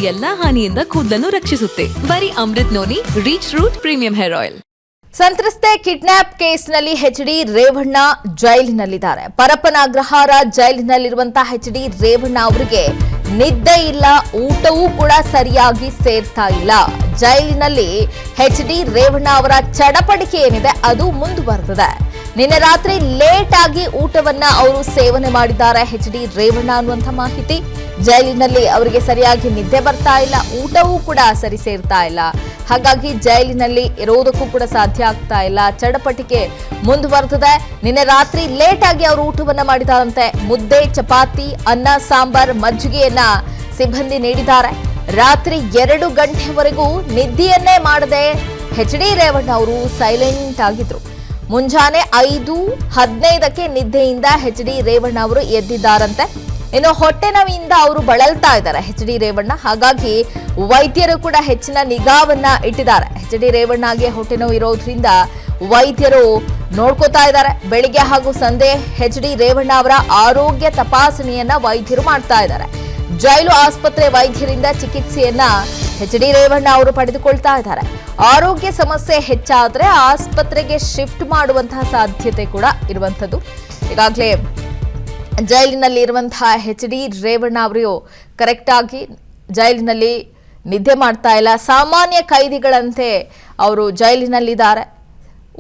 ಎಲ್ಲಾ ಹಾನಿಯಿಂದ ಕೂದಲನ್ನು ರಕ್ಷಿಸುತ್ತೆ. ಬರೀ Amrut noni reach root premium hair oil. ಸಂತ್ರಸ್ತೆ ಕಿಡ್ನಾಪ್ ಕೇಸ್ನಲ್ಲಿ ಎಚ್.ಡಿ. ರೇವಣ್ಣ ಜೈಲಿನಲ್ಲಿದ್ದಾರೆ. ಪರಪ್ಪನ ಅಗ್ರಹಾರ ಜೈಲಿನಲ್ಲಿರುವಂತಹ ಎಚ್.ಡಿ. ರೇವಣ್ಣ ಅವರಿಗೆ ನಿದ್ದೆ ಇಲ್ಲ, ಊಟವೂ ಕೂಡ ಸರಿಯಾಗಿ ಸೇರ್ತಾ ಇಲ್ಲ. ಜೈಲಿನಲ್ಲಿ ಎಚ್.ಡಿ. ರೇವಣ್ಣ ಅವರ ಚಡಪಡಿಕೆ ಏನಿದೆ ಅದು ಮುಂದುವರೆದಿದೆ. ನಿನ್ನೆ ರಾತ್ರಿ ಲೇಟ್ ಆಗಿ ಊಟವನ್ನ ಅವರು ಸೇವನೆ ಮಾಡಿದ್ದಾರೆ ಎಚ್.ಡಿ. ರೇವಣ್ಣ ಅನ್ನುವಂಥ ಮಾಹಿತಿ. ಜೈಲಿನಲ್ಲಿ ಅವರಿಗೆ ಸರಿಯಾಗಿ ನಿದ್ದೆ ಬರ್ತಾ ಇಲ್ಲ, ಊಟವೂ ಕೂಡ ಸರಿ ಸೇರ್ತಾ ಇಲ್ಲ. ಹಾಗಾಗಿ ಜೈಲಿನಲ್ಲಿ ಇರೋದಕ್ಕೂ ಕೂಡ ಸಾಧ್ಯ ಆಗ್ತಾ ಇಲ್ಲ. ಚಡಪಟಿಕೆ ಮುಂದುವರೆದಿದೆ. ನಿನ್ನೆ ರಾತ್ರಿ ಲೇಟ್ ಆಗಿ ಅವರು ಊಟವನ್ನ ಮಾಡಿದಾರಂತೆ. ಮುದ್ದೆ, ಚಪಾತಿ, ಅನ್ನ, ಸಾಂಬಾರ್, ಮಜ್ಜಿಗೆಯನ್ನ ಸಿಬ್ಬಂದಿ ನೀಡಿದ್ದಾರೆ. ರಾತ್ರಿ 2 ಗಂಟೆವರೆಗೂ ನಿದ್ದೆಯನ್ನೇ ಮಾಡದೆ ಎಚ್.ಡಿ. ರೇವಣ್ಣ ಅವರು ಸೈಲೆಂಟ್ ಆಗಿದ್ರು. ಮುಂಜಾನೆ 5:15ಕ್ಕೆ ನಿದ್ದೆಯಿಂದ ಎಚ್.ಡಿ. ರೇವಣ್ಣ ಅವರು ಎದ್ದಿದ್ದಾರಂತೆ. ಇನ್ನು ಹೊಟ್ಟೆ ನೋವಿನಿಂದ ಅವರು ಬಳಲ್ತಾ ಇದ್ದಾರೆ ಎಚ್.ಡಿ. ರೇವಣ್ಣ. ಹಾಗಾಗಿ ವೈದ್ಯರು ಕೂಡ ಹೆಚ್ಚಿನ ನಿಗಾವನ್ನ ಇಟ್ಟಿದ್ದಾರೆ. ಎಚ್.ಡಿ. ರೇವಣ್ಣಗೆ ಹೊಟ್ಟೆ ನೋವು ಇರೋದ್ರಿಂದ ವೈದ್ಯರು ನೋಡ್ಕೋತಾ ಇದ್ದಾರೆ. ಬೆಳಿಗ್ಗೆ ಹಾಗೂ ಸಂಜೆ ಎಚ್.ಡಿ. ರೇವಣ್ಣ ಅವರ ಆರೋಗ್ಯ ತಪಾಸಣೆಯನ್ನ ವೈದ್ಯರು ಮಾಡ್ತಾ ಇದ್ದಾರೆ. ಜೈಲು ಆಸ್ಪತ್ರೆ ವೈದ್ಯರಿಂದ ಚಿಕಿತ್ಸೆಯನ್ನ ಎಚ್.ಡಿ. ರೇವಣ್ಣ ಅವರು ಪಡೆದುಕೊಳ್ತಾ ಇದ್ದಾರೆ. ಆರೋಗ್ಯ ಸಮಸ್ಯೆ ಹೆಚ್ಚಾದ್ರೆ ಆಸ್ಪತ್ರೆಗೆ ಶಿಫ್ಟ್ ಮಾಡುವಂತಹ ಸಾಧ್ಯತೆ ಕೂಡ ಇರುವಂತದ್ದು. ಈಗಾಗಲೇ ಜೈಲಿನಲ್ಲಿ ಇರುವಂತಹ ಎಚ್.ಡಿ. ರೇವಣ್ಣ ಅವರು ಕರೆಕ್ಟ್ ಆಗಿ ಜೈಲಿನಲ್ಲಿ ನಿದ್ದೆ ಮಾಡ್ತಾ ಇಲ್ಲ. ಸಾಮಾನ್ಯ ಕೈದಿಗಳಂತೆ ಅವರು ಜೈಲಿನಲ್ಲಿದ್ದಾರೆ.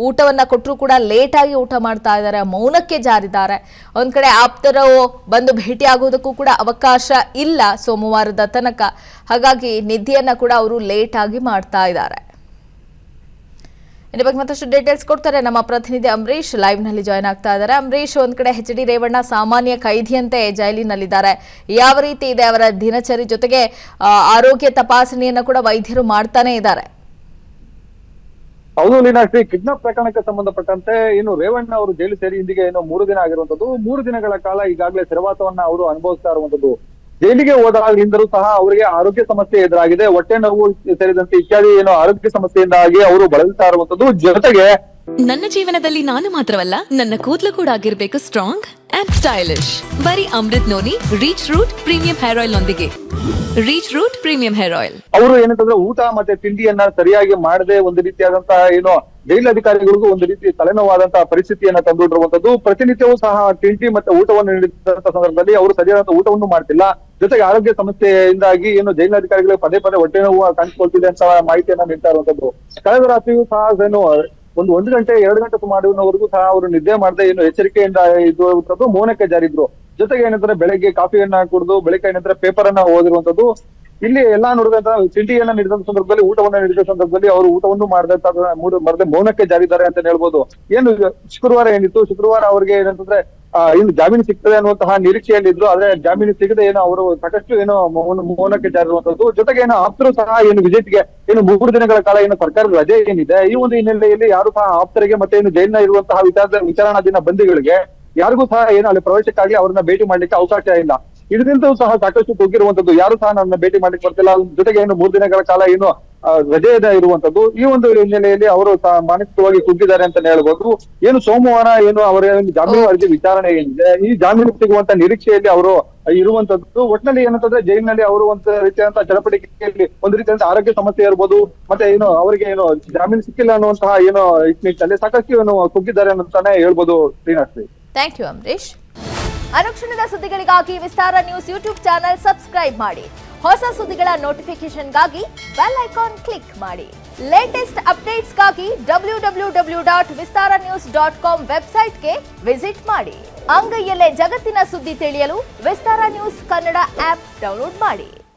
ಊಟವನ್ನ ಕೊಟ್ಟರು ಕೂಡ ಲೇಟ್ ಆಗಿ ಊಟ ಮಾಡ್ತಾ ಇದ್ದಾರೆ, ಮೌನಕ್ಕೆ ಜಾರಿದ್ದಾರೆ. ಒಂದ್ ಕಡೆ ಆಪ್ತರು ಬಂದು ಭೇಟಿ ಆಗೋದಕ್ಕೂ ಕೂಡ ಅವಕಾಶ ಇಲ್ಲ ಸೋಮವಾರದ ತನಕ. ಹಾಗಾಗಿ ನಿದ್ದೆಯನ್ನ ಕೂಡ ಅವರು ಲೇಟ್ ಆಗಿ ಮಾಡ್ತಾ ಇದ್ದಾರೆ. ಇದ್ರ ಬಗ್ಗೆ ಮತ್ತಷ್ಟು ಡೀಟೇಲ್ಸ್ ಕೊಡ್ತಾರೆ ನಮ್ಮ ಪ್ರತಿನಿಧಿ ಅಂಬರೀಶ್. ಲೈವ್ ನಲ್ಲಿ ಜಾಯ್ನ್ ಆಗ್ತಾ ಇದ್ದಾರೆ. ಅಂಬರೀಶ್, ಒಂದ್ ಕಡೆ ಎಚ್.ಡಿ. ರೇವಣ್ಣ ಸಾಮಾನ್ಯ ಕೈದಿಯಂತೆ ಜೈಲಿನಲ್ಲಿದ್ದಾರೆ. ಯಾವ ರೀತಿ ಇದೆ ಅವರ ದಿನಚರಿ? ಜೊತೆಗೆ ಆರೋಗ್ಯ ತಪಾಸಣೆಯನ್ನ ಕೂಡ ವೈದ್ಯರು ಮಾಡ್ತಾನೆ ಇದ್ದಾರೆ. ಹೌದು ಲೀನಾಶ್ರೀ, ಕಿಡ್ನಾಪ್ ಪ್ರಕರಣಕ್ಕೆ ಸಂಬಂಧಪಟ್ಟಂತೆ ಇನ್ನು ರೇವಣ್ಣ ಅವರು ಜೈಲು ಸೇರಿ ಇಂದಿಗೆ 3 ದಿನ ಆಗಿರುವಂತದ್ದು. 3 ದಿನಗಳ ಕಾಲ ಈಗಾಗಲೇ ಸೆರೆವಾಸವನ್ನ ಅವರು ಅನುಭವಿಸ್ತಾ ಇರುವಂತದ್ದು. ಜೈಲಿಗೆ ಹೋದಾಗಿಂದಲೂ ಸಹ ಅವರಿಗೆ ಆರೋಗ್ಯ ಸಮಸ್ಯೆ ಎದುರಾಗಿದೆ. ಹೊಟ್ಟೆ ನೋವು ಸೇರಿದಂತೆ ಇತ್ಯಾದಿ ಆರೋಗ್ಯ ಸಮಸ್ಯೆಯಿಂದಾಗಿ ಅವರು ಬಳಲ್ತಾ ಇರುವಂತದ್ದು. ಜೊತೆಗೆ ನನ್ನ ಜೀವನದಲ್ಲಿ ನಾನು ಮಾತ್ರವಲ್ಲ, ನನ್ನ ಕೂದಲು ಕೂಡ ಆಗಿರ್ಬೇಕು ಸ್ಟ್ರಾಂಗ್ ಅಂಡ್ ಸ್ಟೈಲಿಶ್. ಬರೀ Amrut noni reach root premium hair oil ನೊಂದಿಗೆ. Reach root premium hair oil. ಅವರು ಏನಂತಂದ್ರೆ ಊಟ ಮತ್ತೆ ತಿಂಡಿಯನ್ನ ಸರಿಯಾಗಿ ಮಾಡದೆ ಒಂದು ರೀತಿಯಾದಂತಹ ಜೈಲು ಅಧಿಕಾರಿಗಳಿಗೂ ಒಂದು ರೀತಿ ತಲೆನೋವಾದಂತಹ ಪರಿಸ್ಥಿತಿಯನ್ನ ತಂದುಕೊಂಡಿರುವಂತದ್ದು. ಪ್ರತಿನಿತ್ಯವೂ ಸಹ ತಿಂಡಿ ಮತ್ತೆ ಊಟವನ್ನು ನೀಡಿದಂತ ಸಂದರ್ಭದಲ್ಲಿ ಅವರು ಸರಿಯಾದ ಊಟವನ್ನು ಮಾಡ್ತಿಲ್ಲ. ಜೊತೆಗೆ ಆರೋಗ್ಯ ಸಮಸ್ಯೆಯಿಂದಾಗಿ ಜೈಲಾಧಿಕಾರಿಗಳಿಗೆ ಪದೇ ಪದೇ ಹೊಟ್ಟೆ ನೋವು ಕಾಣಿಸಿಕೊಳ್ತಿದೆ ಅಂತ ಮಾಹಿತಿಯನ್ನ ನೀಡ್ತಾ ಇರುವಂತದ್ದು. ಕಳೆದ ರಾತ್ರಿಯೂ ಸಹ 1 ಗಂಟೆ 2 ಗಂಟೆ ಸುಮಾರಿನವರೆಗೂ ಸಹ ಅವರು ನಿದ್ದೆ ಮಾಡದೆ ಎಚ್ಚರಿಕೆಯಿಂದ ಇರುವಂತದ್ದು, ಮೌನಕ್ಕೆ ಜಾರಿದ್ರು. ಜೊತೆಗೆ ಏನಂದ್ರೆ ಬೆಳಗ್ಗೆ ಕಾಫಿಯನ್ನ ಕುಡಿದು ಬೆಳಗ್ಗೆ ಏನಂದ್ರೆ ಪೇಪರ್ ಅನ್ನ ಓದಿರುವಂತದ್ದು. ಇಲ್ಲಿ ಎಲ್ಲಾ ನೋಡಿದಂತ ತಿಂಡಿಯನ್ನ ನೀಡಿದಂತ ಸಂದರ್ಭದಲ್ಲಿ, ಊಟವನ್ನ ನೀಡಿದ ಸಂದರ್ಭದಲ್ಲಿ ಅವರು ಊಟವನ್ನು ಮಾಡದೆ ಮೌನಕ್ಕೆ ಜಾರಿದ್ದಾರೆ ಅಂತ ಹೇಳ್ಬೋದು. ಶುಕ್ರವಾರ ಏನಿತ್ತು, ಶುಕ್ರವಾರ ಅವ್ರಿಗೆ ಏನಂತಂದ್ರೆ ಇನ್ನು ಜಾಮೀನು ಸಿಗ್ತದೆ ಅನ್ನುವಂತಹ ನಿರೀಕ್ಷೆಯಲ್ಲಿ ಇದ್ರು. ಆದ್ರೆ ಜಾಮೀನು ಸಿಗದೆ ಅವರು ಸಾಕಷ್ಟು ಮೌನಕ್ಕೆ ಜಾರಿರುವಂತದ್ದು. ಜೊತೆಗೆ ಆಪ್ತರು ಸಹ ವಿಸಿಟ್ಗೆ 3 ದಿನಗಳ ಕಾಲ ಸರ್ಕಾರದ ರಜೆ ಏನಿದೆ, ಈ ಒಂದು ಹಿನ್ನೆಲೆಯಲ್ಲಿ ಯಾರು ಸಹ ಆಪ್ತರಿಗೆ ಮತ್ತೆ ಜೈಲಿನ ಇರುವಂತಹ ವಿಚಾರಣಾಧೀನ ಬಂದಿಗಳಿಗೆ ಯಾರಿಗೂ ಸಹ ಅಲ್ಲಿ ಪ್ರವೇಶಕ್ಕಾಗಿ ಅವ್ರನ್ನ ಭೇಟಿ ಮಾಡ್ಲಿಕ್ಕೆ ಅವಕಾಶ ಇಲ್ಲ. ಇದರಿಂದಲೂ ಸಹ ಸಾಕಷ್ಟು ಕುಗ್ಗಿರುವಂತದ್ದು. ಯಾರು ಸಹ ನನ್ನ ಭೇಟಿ ಮಾಡ್ಲಿಕ್ಕೆ ಬರ್ತಿಲ್ಲ. ಜೊತೆಗೆ 3 ದಿನಗಳ ಕಾಲ ರಜೆ ಇರುವಂತದ್ದು. ಈ ಒಂದು ಹಿನ್ನೆಲೆಯಲ್ಲಿ ಅವರು ಮಾನಸಿಕವಾಗಿ ಕುಗ್ಗಿದ್ದಾರೆ ಅಂತಾನೆ ಹೇಳ್ಬೋದು. ಸೋಮವಾರ ಅವರ ಜಾಮೀನು ಅರ್ಜಿ ವಿಚಾರಣೆ ಏನಿದೆ, ಈ ಜಾಮೀನು ಸಿಗುವಂತ ನಿರೀಕ್ಷೆಯಲ್ಲಿ ಅವರು ಇರುವಂತದ್ದು. ಒಟ್ಟಿನಲ್ಲಿ ಏನಂತಂದ್ರೆ ಜೈಲಿನಲ್ಲಿ ಅವರು ಒಂದು ರೀತಿಯಾದಂತಹ ಚಡಪಟಿಕೆಯಲ್ಲಿ ಒಂದು ರೀತಿಯಾದಂತಹ ಆರೋಗ್ಯ ಸಮಸ್ಯೆ ಇರ್ಬೋದು, ಮತ್ತೆ ಅವರಿಗೆ ಜಾಮೀನು ಸಿಕ್ಕಿಲ್ಲ ಅನ್ನುವಂತಹ ನಿಟ್ಟಿನಲ್ಲಿ ಸಾಕಷ್ಟು ಕುಗ್ಗಿದ್ದಾರೆ ಅಂತಾನೆ ಹೇಳ್ಬೋದು. Srinath, thank you Ambareesh. ಅನುಕ್ಷಣದ ಸುದ್ದಿಗಳಿಗಾಗಿ Vistara news YouTube channel subscribe ಮಾಡಿ. ಹೊಸ ಸುದ್ದಿಗಳ ನೋಟಿಫಿಕೇಶನ್ಗಾಗಿ ಬೆಲ್ ಐಕಾನ್ ಕ್ಲಿಕ್ ಮಾಡಿ. ಲೇಟೆಸ್ಟ್ ಅಪ್ಡೇಟ್ಸ್ಗಾಗಿ www.vistaranews.com ವೆಬ್ಸೈಟ್ಗೆ ವಿಸಿಟ್ ಮಾಡಿ. ಅಂಗೈಯಲ್ಲೇ ಜಗತ್ತಿನ ಸುದ್ದಿ ತಿಳಿಯಲು Vistara news Kannada app download ಮಾಡಿ.